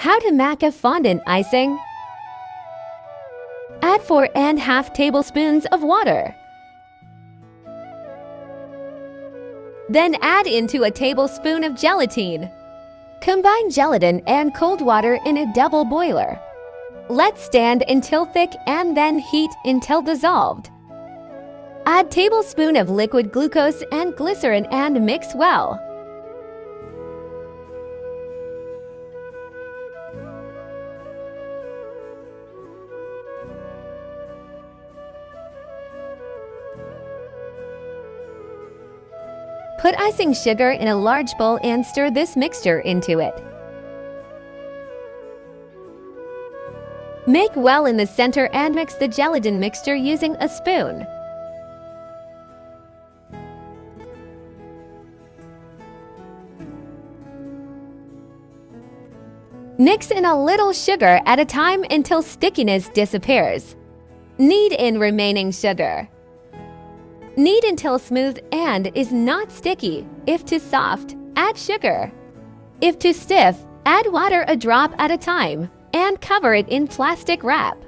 How to make a fondant icing? Add 4½ tablespoons of water. Then add into a tablespoon of gelatin. Combine gelatin and cold water in a double boiler. Let stand until thick and then heat until dissolved. Add tablespoon of liquid glucose and glycerin and mix well. Put icing sugar in a large bowl and stir this mixture into it. Make well in the center and mix the gelatin mixture using a spoon. Mix in a little sugar at a time until stickiness disappears. Knead in remaining sugar. Knead until smooth and is not sticky. If too soft, add sugar. If too stiff, add water a drop at a time and cover it in plastic wrap.